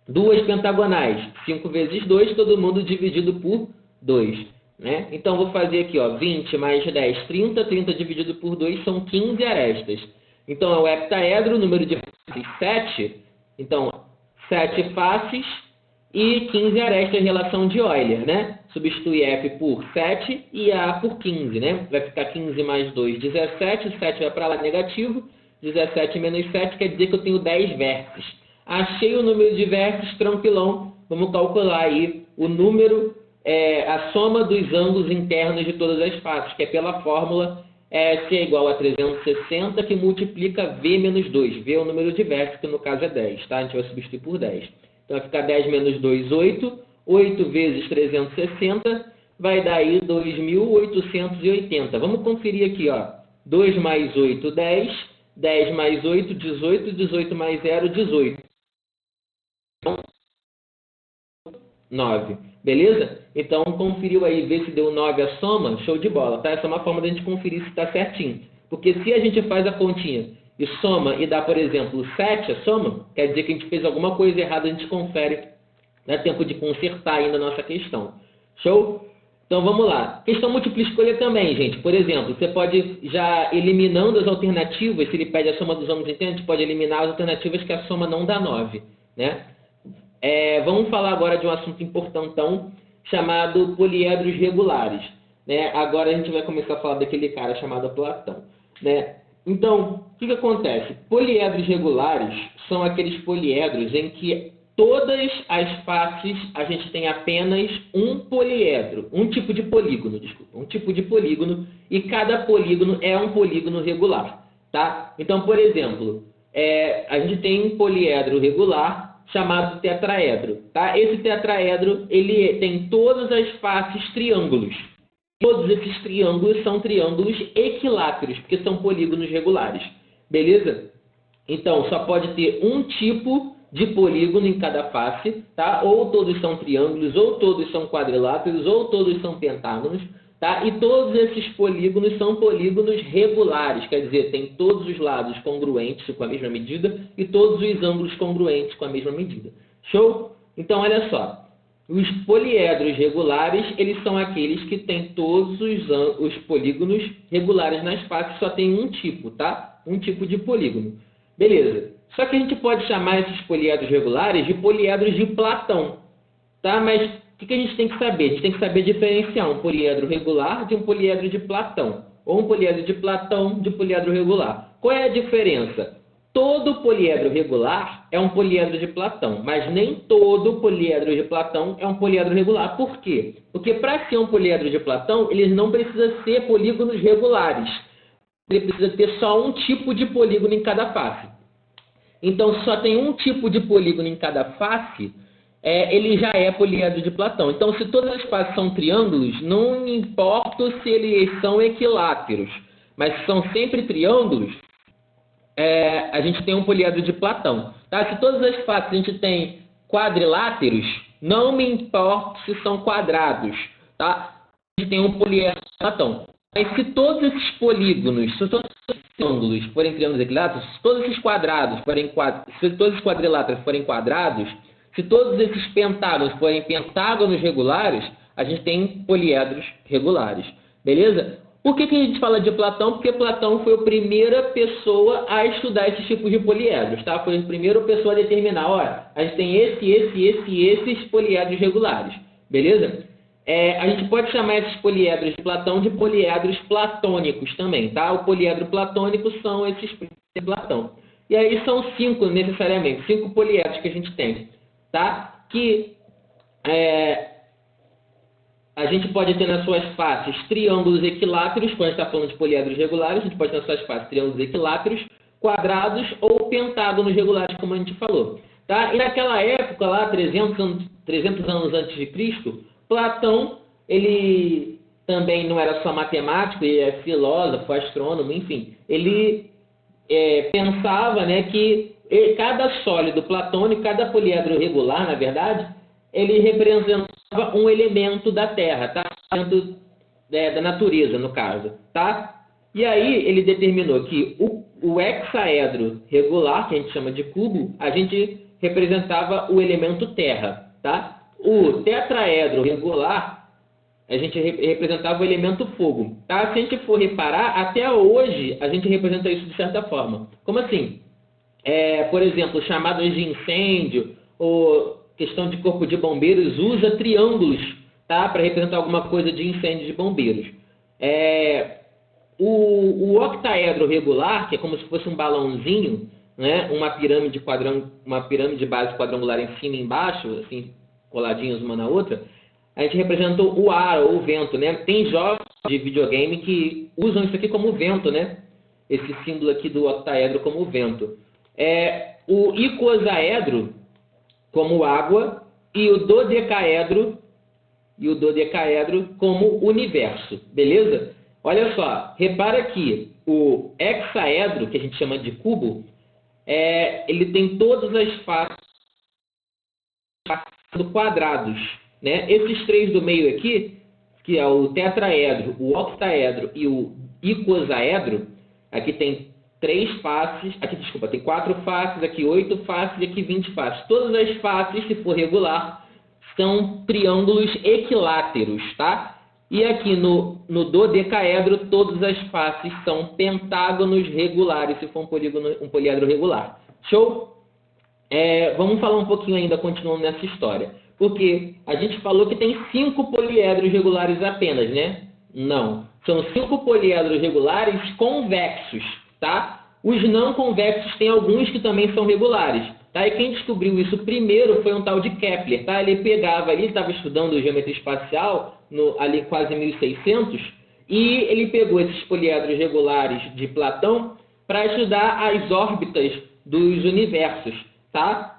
2 pentagonais, 5 vezes 2, todo mundo dividido por 2. Né? Então, vou fazer aqui, ó, 20 mais 10, 30, 30 dividido por 2 são 15 arestas. Então, é o heptaedro, número de faces 7, então 7 faces e 15 arestas, relação de Euler, né? Substitui F por 7 e A por 15, né? Vai ficar 15 mais 2, 17, 7 vai para lá negativo, 17 menos 7 quer dizer que eu tenho 10 vértices. Achei o número de vértices, tranquilão, vamos calcular aí o número, a soma dos ângulos internos de todas as faces, que é pela fórmula S é igual a 360, que multiplica V menos 2. V é o número de vértices, que no caso é 10, tá? A gente vai substituir por 10. Então, vai ficar 10 menos 2, 8. 8 vezes 360 vai dar aí 2.880. Vamos conferir aqui, ó. 2 mais 8, 10. 10 mais 8, 18. 18 mais 0, 18. 9. Beleza? Então, conferiu aí, vê se deu 9 a soma. Show de bola, tá? Essa é uma forma de a gente conferir se está certinho. Porque se a gente faz a continha e soma e dá, por exemplo, 7 a soma, quer dizer que a gente fez alguma coisa errada, a gente confere. Dá tempo de consertar ainda a nossa questão. Show? Então, vamos lá. Questão múltipla escolha também, gente. Por exemplo, você pode, já eliminando as alternativas, se ele pede a soma dos ângulos internos, a gente pode eliminar as alternativas que a soma não dá 9, né? Vamos falar agora de um assunto importantão, chamado poliedros regulares. Né? Agora a gente vai começar a falar daquele cara chamado Platão. Né? Então, o que acontece? Poliedros regulares são aqueles poliedros em que todas as faces a gente tem apenas um poliedro, um tipo de polígono, e cada polígono é um polígono regular. Tá? Então, por exemplo, a gente tem um poliedro regular chamado tetraedro. Tá? Esse tetraedro ele tem todas as faces triângulos. Todos esses triângulos são triângulos equiláteros, porque são polígonos regulares. Beleza? Então, só pode ter um tipo de polígono em cada face, tá? Ou todos são triângulos, ou todos são quadriláteros, ou todos são pentágonos, tá? E todos esses polígonos são polígonos regulares, quer dizer, tem todos os lados congruentes com a mesma medida e todos os ângulos congruentes com a mesma medida. Show? Então, olha só. Os poliedros regulares, eles são aqueles que têm todos os polígonos regulares nas faces, só tem um tipo, tá? Um tipo de polígono. Beleza. Só que a gente pode chamar esses poliedros regulares de poliedros de Platão, tá? Mas o que a gente tem que saber? A gente tem que saber diferenciar um poliedro regular de um poliedro de Platão, ou um poliedro de Platão de poliedro regular. Qual é a diferença? Todo poliedro regular é um poliedro de Platão, mas nem todo poliedro de Platão é um poliedro regular. Por quê? Porque para ser um poliedro de Platão, ele não precisa ser polígonos regulares. Ele precisa ter só um tipo de polígono em cada face. Então, se só tem um tipo de polígono em cada face, ele já é poliedro de Platão. Então, se todas as faces são triângulos, não importa se eles são equiláteros, mas se são sempre triângulos, a gente tem um poliedro de Platão. Tá? Se todas as faces a gente tem quadriláteros, não me importa se são quadrados. Tá? A gente tem um poliedro de Platão. Mas se todos esses polígonos, se todos esses triângulos forem triângulos equiláteros, se todos esses quadrados forem se todos os quadriláteros forem quadrados, se todos esses pentágonos forem pentágonos regulares, a gente tem poliedros regulares. Beleza? Por que a gente fala de Platão? Porque Platão foi a primeira pessoa a estudar esses tipos de poliedros, tá? Foi a primeira pessoa a determinar, olha, a gente tem esses poliedros regulares, beleza? A gente pode chamar esses poliedros de Platão de poliedros platônicos também, tá? O poliedro platônico são esses de Platão. E aí são 5 necessariamente, 5 poliedros que a gente tem, tá? Que a gente pode ter nas suas faces triângulos equiláteros, quando a gente está falando de poliedros regulares, a gente pode ter nas suas faces triângulos equiláteros, quadrados ou pentágonos regulares, como a gente falou. Tá? E naquela época, lá, 300 anos antes de Cristo, Platão, ele também não era só matemático, ele é filósofo, astrônomo, enfim. Ele pensava, né, que cada sólido platônico, cada poliedro regular, na verdade, ele representava um elemento da Terra, tá? Elemento da natureza, no caso, tá? E aí ele determinou que o hexaedro regular, que a gente chama de cubo, a gente representava o elemento terra, tá? O tetraedro regular, a gente representava o elemento fogo, tá? Se a gente for reparar, até hoje a gente representa isso de certa forma. Como assim? Por exemplo, chamadas de incêndio ou questão de corpo de bombeiros usa triângulos, tá? Para representar alguma coisa de incêndio de bombeiros. O octaedro regular, que é como se fosse um balãozinho, né? Uma pirâmide base quadrangular em cima e embaixo, assim, coladinhas uma na outra, a gente representou o ar ou o vento, né? Tem jogos de videogame que usam isso aqui como vento, né? Esse símbolo aqui do octaedro como vento. O icosaedro como água e o dodecaedro como universo, beleza? Olha só, repara que o hexaedro, que a gente chama de cubo, ele tem todas as faces quadrados, né? Esses 3 do meio aqui, que é o tetraedro, o octaedro e o icosaedro, aqui tem 3 faces, tem 4 faces, aqui 8 faces e aqui 20 faces. Todas as faces, se for regular, são triângulos equiláteros, tá? E aqui no dodecaedro, todas as faces são pentágonos regulares, se for um poliedro regular. Show? Vamos falar um pouquinho ainda, continuando nessa história. Porque a gente falou que tem 5 poliedros regulares apenas, né? Não. São 5 poliedros regulares convexos, tá? Os não convexos tem alguns que também são regulares, tá? E quem descobriu isso primeiro foi um tal de Kepler, tá? Ele estava estudando geometria espacial, ali quase 1600, e ele pegou esses poliedros regulares de Platão para estudar as órbitas dos universos, tá?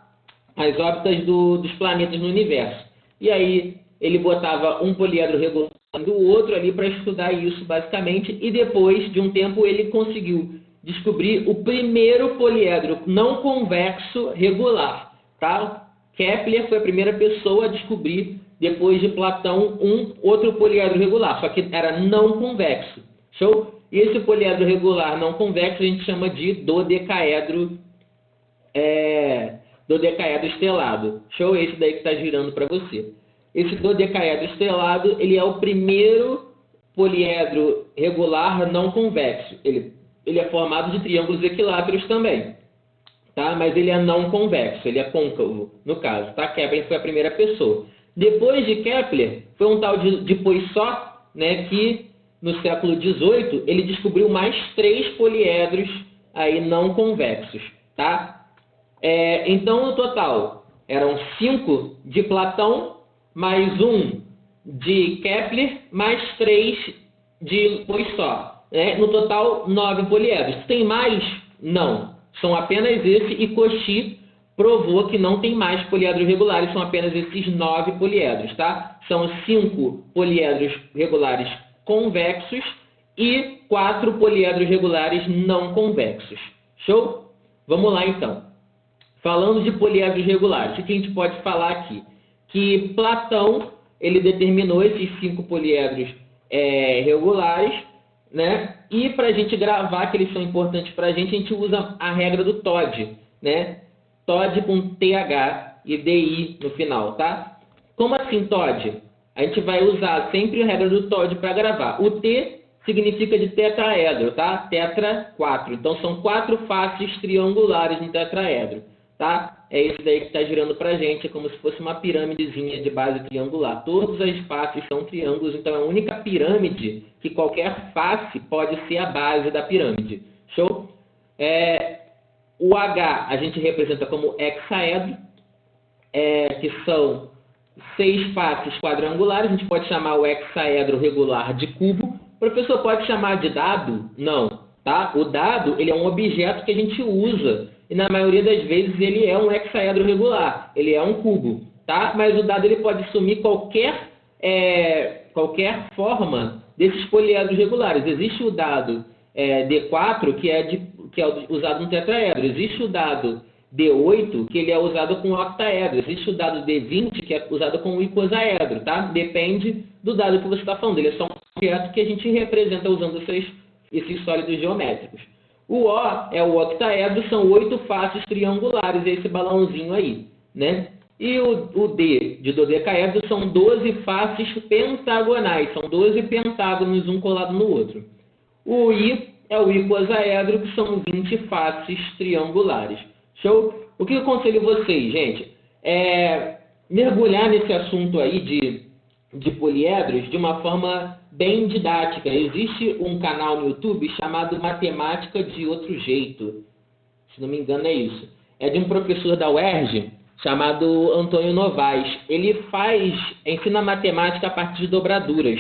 As órbitas dos planetas no universo. E aí ele botava um poliedro regular do outro ali para estudar isso, basicamente, e depois de um tempo ele conseguiu descobrir o primeiro poliedro não convexo regular, tá? Kepler foi a primeira pessoa a descobrir, depois de Platão, um outro poliedro regular, só que era não convexo. Show? E esse poliedro regular não convexo a gente chama de dodecaedro, dodecaedro estelado. Show? Esse daí que está girando para você. Esse dodecaedro estelado, ele é o primeiro poliedro regular não convexo. Ele é formado de triângulos equiláteros também, tá? Mas ele é não convexo, ele é côncavo, no caso, tá? Kepler foi a primeira pessoa. Depois de Kepler, foi um tal de Poisson, né, que no século XVIII ele descobriu mais 3 poliedros aí não convexos, tá? Então, no total, eram 5 de Platão, mais 1 de Kepler, mais 3 de Poisson. No total, 9 poliedros. Tem mais? Não. São apenas esse, e Cauchy provou que não tem mais poliedros regulares, são apenas esses 9 poliedros, tá? São 5 poliedros regulares convexos e 4 poliedros regulares não convexos. Show? Vamos lá, então. Falando de poliedros regulares, o que a gente pode falar aqui? Que Platão, ele determinou esses 5 poliedros regulares, né? E para a gente gravar que eles são importantes para a gente usa a regra do TOD, né? TOD com TH e DI no final, tá? Como assim TOD? A gente vai usar sempre a regra do TOD para gravar. O T significa de tetraedro, tá? Tetra, 4. Então são 4 faces triangulares no tetraedro, tá? É esse daí que está girando para a gente, é como se fosse uma pirâmidezinha de base triangular. Todas as faces são triângulos, então é a única pirâmide que qualquer face pode ser a base da pirâmide. Show? O H a gente representa como hexaedro, que são 6 faces quadrangulares. A gente pode chamar o hexaedro regular de cubo. O professor pode chamar de dado? Não, tá? O dado, ele é um objeto que a gente usa e na maioria das vezes ele é um hexaedro regular, ele é um cubo, tá? Mas o dado ele pode assumir qualquer forma desses poliedros regulares. Existe o dado D4, que é usado no tetraedro. Existe o dado D8, que ele é usado com octaedro. Existe o dado D20, que é usado com o icosaedro, tá? Depende do dado que você está falando. Ele é só um objeto que a gente representa usando esses sólidos geométricos. O O é o octaedro, são 8 faces triangulares, esse balãozinho aí, né? E o D de dodecaedro são 12 faces pentagonais, são 12 pentágonos um colado no outro. O I é o icosaedro, que são 20 faces triangulares. Show? O que eu aconselho vocês, gente, é mergulhar nesse assunto aí de poliedros de uma forma bem didática. Existe um canal no YouTube chamado Matemática de Outro Jeito. Se não me engano é isso. É de um professor da UERJ chamado Antônio Novaes. Ele ensina matemática a partir de dobraduras,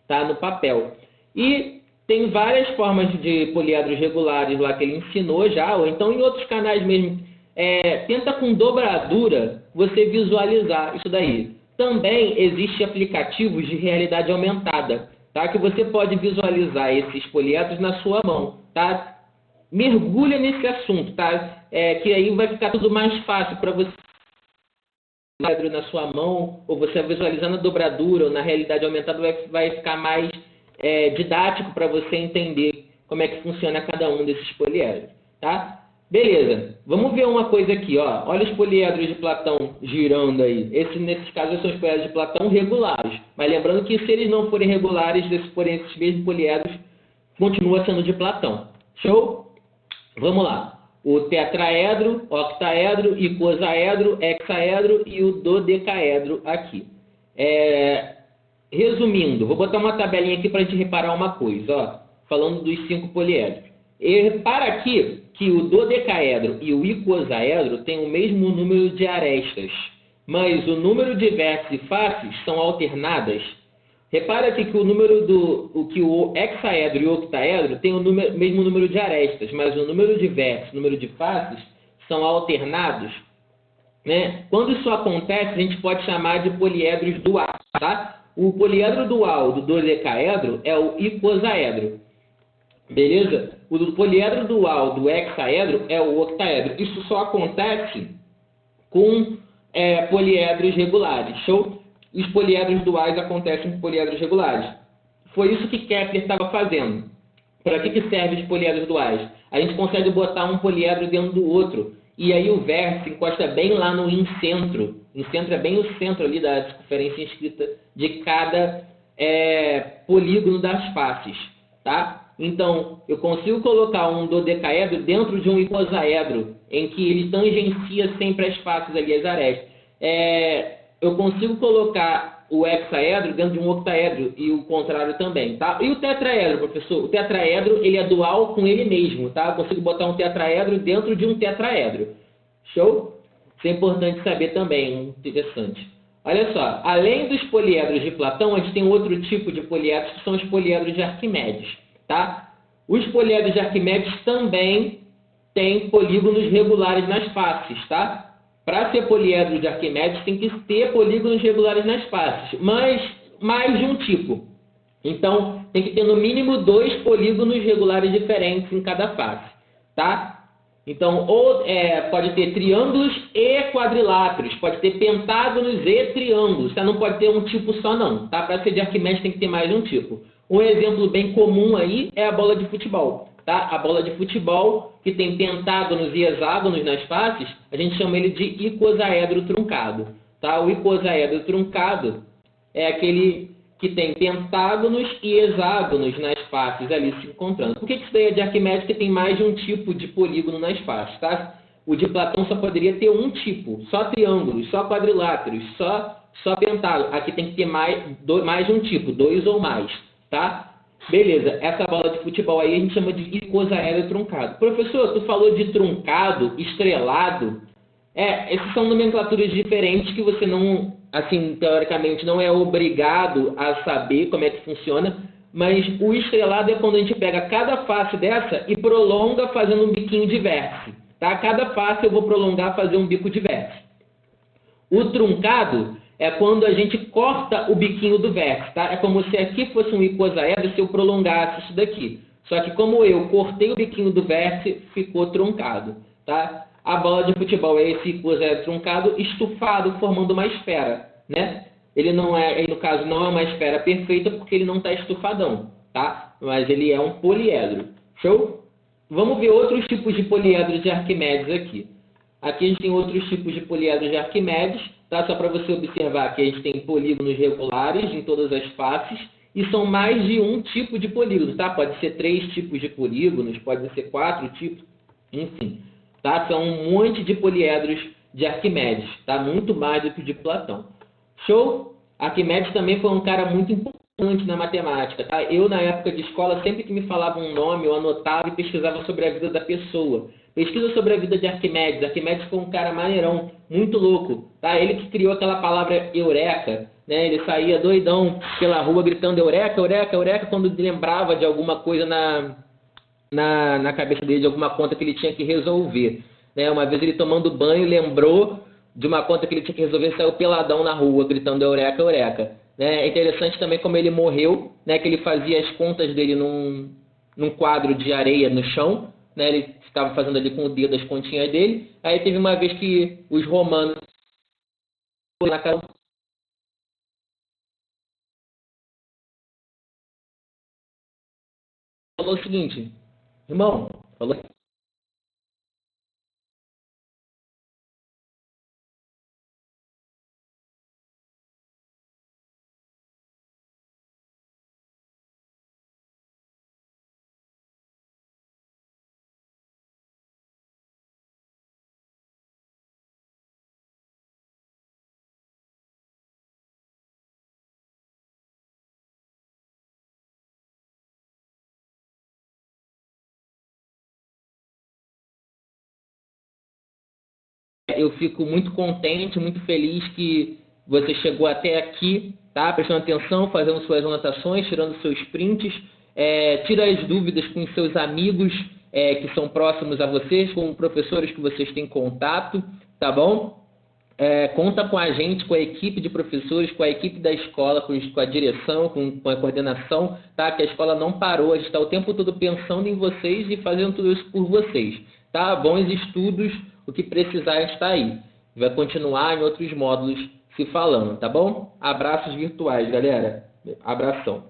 tá? No papel. E tem várias formas de poliedros regulares lá que ele ensinou já, ou então em outros canais mesmo. Tenta com dobradura você visualizar isso daí. Também existem aplicativos de realidade aumentada, tá? Que você pode visualizar esses poliedros na sua mão, tá? Mergulha nesse assunto, tá? Que aí vai ficar tudo mais fácil para você poliedro na sua mão, ou você visualizar na dobradura ou na realidade aumentada, vai ficar mais didático para você entender como é que funciona cada um desses poliedros, tá? Beleza, vamos ver uma coisa aqui, ó. Olha os poliedros de Platão girando aí. Nesses casos são os poliedros de Platão regulares. Mas lembrando que se eles não forem regulares, forem esses mesmos poliedros, continua sendo de Platão. Show? Vamos lá. O tetraedro, octaedro, icosaedro, hexaedro e o dodecaedro aqui. Resumindo, vou botar uma tabelinha aqui para a gente reparar uma coisa, ó. Falando dos 5 poliedros. E repara aqui que o dodecaedro e o icosaedro têm o mesmo número de arestas, mas o número de vértices e faces são alternadas. Repara aqui que o hexaedro e o octaedro têm o mesmo número de arestas, mas o número de vértices e o número de faces são alternados, né? Quando isso acontece, a gente pode chamar de poliedros duais, tá? O poliedro dual do dodecaedro é o icosaedro. Beleza? O poliedro dual do hexaedro é o octaedro. Isso só acontece com poliedros regulares. Show? Os poliedros duais acontecem com poliedros regulares. Foi isso que Kepler estava fazendo. Para que servem os poliedros duais? A gente consegue botar um poliedro dentro do outro. E aí o vértice encosta bem lá no incentro. Incentro é bem o centro ali da circunferência inscrita de cada polígono das faces. Tá? Então, eu consigo colocar um dodecaedro dentro de um icosaedro, em que ele tangencia sempre as faces ali, as arestas. Eu consigo colocar o hexaedro dentro de um octaedro e o contrário também, tá? E o tetraedro, professor? O tetraedro, ele é dual com ele mesmo, tá? Eu consigo botar um tetraedro dentro de um tetraedro. Show? Isso é importante saber também, interessante. Olha só, além dos poliedros de Platão, a gente tem outro tipo de poliedros, que são os poliedros de Arquimedes, tá? Os poliedros de Arquimedes também têm polígonos regulares nas faces, tá? Para ser poliedro de Arquimedes, tem que ter polígonos regulares nas faces, mas mais de um tipo. Então, tem que ter no mínimo 2 polígonos regulares diferentes em cada face, tá? Então, pode ter triângulos e quadriláteros, pode ter pentágonos e triângulos, tá? Não pode ter um tipo só não, tá? Para ser de Arquimedes tem que ter mais de um tipo. Um exemplo bem comum aí é a bola de futebol. Tá? A bola de futebol, que tem pentágonos e hexágonos nas faces, a gente chama ele de icosaedro truncado. Tá? O icosaedro truncado é aquele que tem pentágonos e hexágonos nas faces ali se encontrando. Por que isso daí é de Arquimedes? Que tem mais de um tipo de polígono nas faces. Tá? O de Platão só poderia ter um tipo, só triângulos, só quadriláteros, só pentágonos. Aqui tem que ter mais de um tipo, 2 ou mais. Tá? Beleza, essa bola de futebol aí a gente chama de icosaedro truncado. Professor, tu falou de truncado, estrelado. Essas são nomenclaturas diferentes que você não, assim, teoricamente não é obrigado a saber como é que funciona, mas o estrelado é quando a gente pega cada face dessa e prolonga fazendo um biquinho de vértice. Tá? Cada face eu vou prolongar fazer um bico de vértice. O truncado é quando a gente corta o biquinho do vértice, tá? É como se aqui fosse um icosaedro se eu prolongasse isso daqui. Só que como eu cortei o biquinho do vértice, ficou truncado, tá? A bola de futebol é esse icosaedro truncado estufado, formando uma esfera, né? Ele não no caso, não é uma esfera perfeita porque ele não está estufadão, tá? Mas ele é um poliedro. Show? Vamos ver outros tipos de poliedros de Arquimedes aqui. Aqui a gente tem outros tipos de poliedros de Arquimedes, tá? Só para você observar que a gente tem polígonos regulares em todas as faces e são mais de um tipo de polígono, tá? Pode ser 3 tipos de polígonos, pode ser 4 tipos, enfim, tá? São um monte de poliedros de Arquimedes, tá? Muito mais do que o de Platão. Show? Arquimedes também foi um cara muito importante na matemática, tá? Eu, na época de escola, sempre que me falava um nome, eu anotava e pesquisava sobre a vida da pessoa. Pesquisa sobre a vida de Arquimedes. Arquimedes foi um cara maneirão, muito louco, tá? Ele que criou aquela palavra eureka, né? Ele saía doidão pela rua gritando eureka, eureka, eureka, quando lembrava de alguma coisa na cabeça dele, de alguma conta que ele tinha que resolver, né? Uma vez ele tomando banho lembrou de uma conta que ele tinha que resolver, saiu peladão na rua gritando eureka, eureka, né? É interessante também como ele morreu, né? Que ele fazia as contas dele num quadro de areia no chão, né? Ele ficava fazendo ali com o dedo as continhas dele. Aí teve uma vez que os romanos na cara falou o seguinte, irmão, falou eu fico muito contente, muito feliz que você chegou até aqui, tá? Prestando atenção, fazendo suas anotações, tirando seus prints, tira as dúvidas com seus amigos que são próximos a vocês, com professores que vocês têm contato, tá bom? Conta com a gente, com a equipe de professores, com a equipe da escola, com a direção, com a coordenação, tá? Que a escola não parou, a gente está o tempo todo pensando em vocês e fazendo tudo isso por vocês, tá? Bons estudos, o que precisar está aí. e vai continuar em outros módulos se falando, tá bom? Abraços virtuais, galera. Abração.